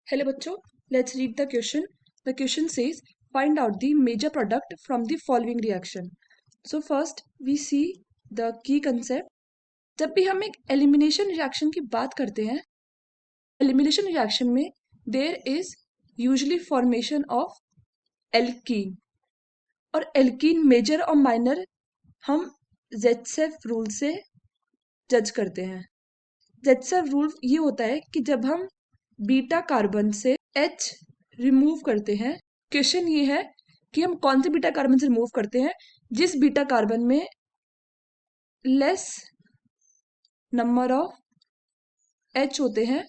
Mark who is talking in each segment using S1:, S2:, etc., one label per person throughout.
S1: Hello बच्चों, let's read the question. The question says, find out the major product from the following reaction. So first we see the key concept. जब भी हम एक elimination reaction की बात करते हैं, elimination reaction में there is usually formation of alkene. और alkene major और minor हम ZCF रूल से जज करते हैं. ZCF रूल ये होता है कि जब हम बीटा कार्बन से H रिमूव करते हैं. क्वेश्चन ये है कि हम कौन से बीटा कार्बन से रिमूव करते हैं जिस बीटा कार्बन में लेस नंबर ऑफ H होते हैं,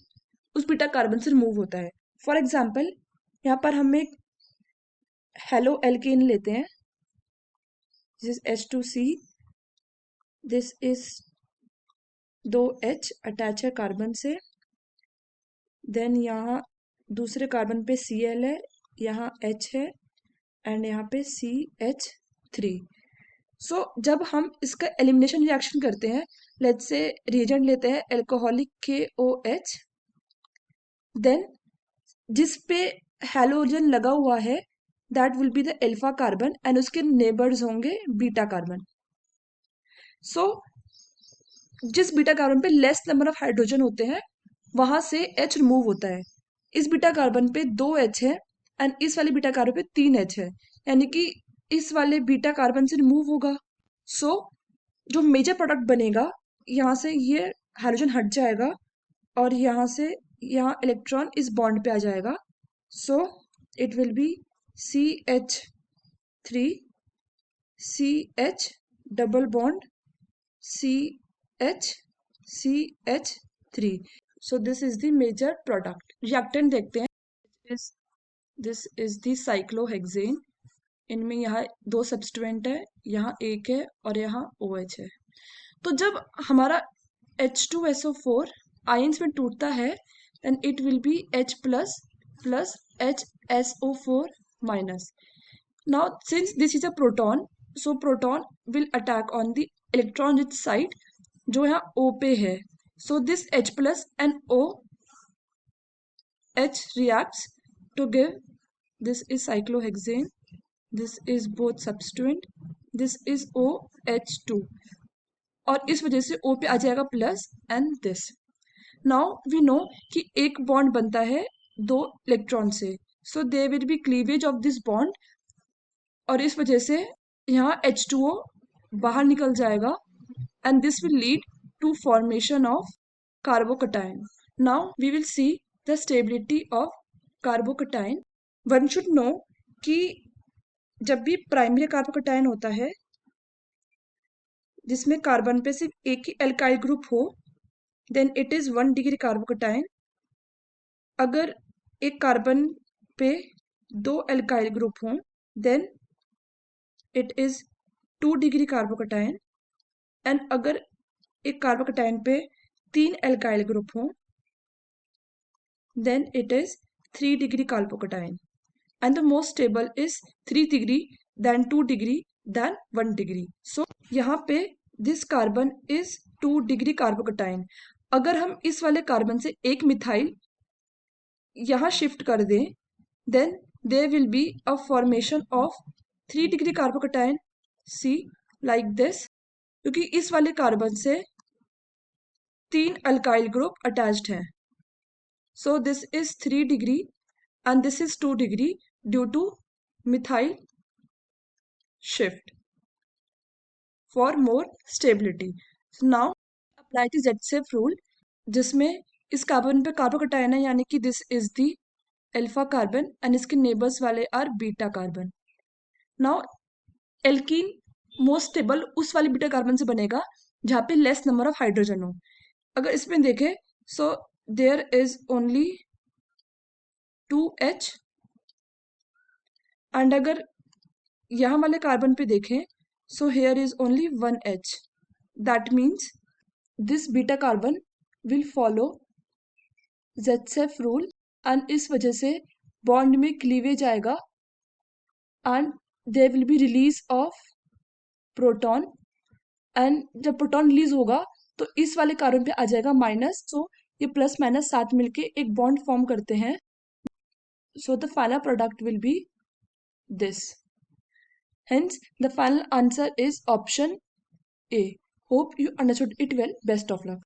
S1: उस बीटा कार्बन से रिमूव होता है. फॉर एग्जाम्पल यहाँ पर हम एक हेलो एल्केन लेते हैं. This is H2C. This is 2H attach है कार्बन से. देन यहाँ दूसरे कार्बन पे Cl है, यहाँ H है एंड यहाँ पे CH3. सो जब हम इसका एलिमिनेशन रिएक्शन करते हैं, लेट्स से रिएजेंट लेते हैं एल्कोहलिक KOH. देन जिस पे हैलोजन लगा हुआ है that will be the alpha carbon and उसके नेबर्स होंगे बीटा कार्बन. सो जिस बीटा कार्बन पे लेस नंबर ऑफ हाइड्रोजन होते हैं वहां से H रिमूव होता है. इस बीटा कार्बन पे 2H है एंड इस वाले बीटा कार्बन पे 3H है, यानी कि इस वाले बीटा कार्बन से रिमूव होगा. सो जो मेजर प्रोडक्ट बनेगा, यहाँ से ये हाइड्रोजन हट जाएगा और यहाँ से यहाँ इलेक्ट्रॉन इस बॉन्ड पे आ जाएगा. So it will be CH3 CH double bond CH3. So this is the major product. Reactant देखते हैं. This is the cyclohexane. इनमें यहाँ दो सब्स्टिट्यूएंट है, यहाँ एक है और यहाँ OH है. तो जब हमारा H2SO4 आयंस में टूटता है then it will be H plus plus HSO4 minus. Now since this is a proton, so proton will attack on the electron rich side जो यहाँ O पे है. So this H plus and OH reacts to give, this is cyclohexane, this is both substituent, this is OH2 और इस वजह से O पे आ जाएगा plus and this. Now we know कि एक बॉन्ड बनता है दो इलेक्ट्रॉन से, so there will be cleavage of this bond और इस वजह से यहाँ H2O बाहर निकल जाएगा and this will lead to formation of carbocation. Now we will see the stability of carbocation. One should know कि जब भी प्राइमरी कार्बोकटायन होता है जिसमें कार्बन पे सिर्फ एक ही एल्काइल ग्रुप हो, then it is 1 degree carbocation. अगर एक कार्बन पे दो एल्काइल ग्रुप हों then it is 2 degree carbocation. And अगर एक कार्बोकटायन पे 3 एल्काइल ग्रुप हों then it is 3 degree carbocation. And the most stable is 3 degree then 2 degree then 1 degree. So यहाँ पे this carbon is 2 degree carbocation. अगर हम इस वाले कार्बन से एक मिथाइल यहाँ शिफ्ट कर दें then there will be a formation of 3 degree carbocation see like this, क्योंकि इस वाले कार्बन से 3 अल्काइल ग्रुप अटैच्ड हैं. So this is 3 degree and this is 2 degree due to methyl shift for more stability. Now apply the ZCF rule जिसमें इस carbon पे carbocation है, यानी कि this is the alpha carbon and इसके neighbours वाले are beta carbon. Now alkene most stable उस वाले बीटा कार्बन से बनेगा जहाँ पे लेस नंबर ऑफ हाइड्रोजन हो. अगर इसमें देखें so there is only 2H and अगर यहाँ वाले कार्बन पे देखें so here is only 1H. That means this beta carbon will follow ZCF rule and इस वजह से बॉन्ड में क्लीवेज आएगा and there will be release of proton. And जब प्रोटॉन रिलीज होगा तो इस वाले कार्बन पे आ जाएगा माइनस. सो ये प्लस माइनस साथ मिलके एक बॉन्ड फॉर्म करते हैं So the final product will be this. Hence, the final answer is option A. Hope you understood it well. Best of luck.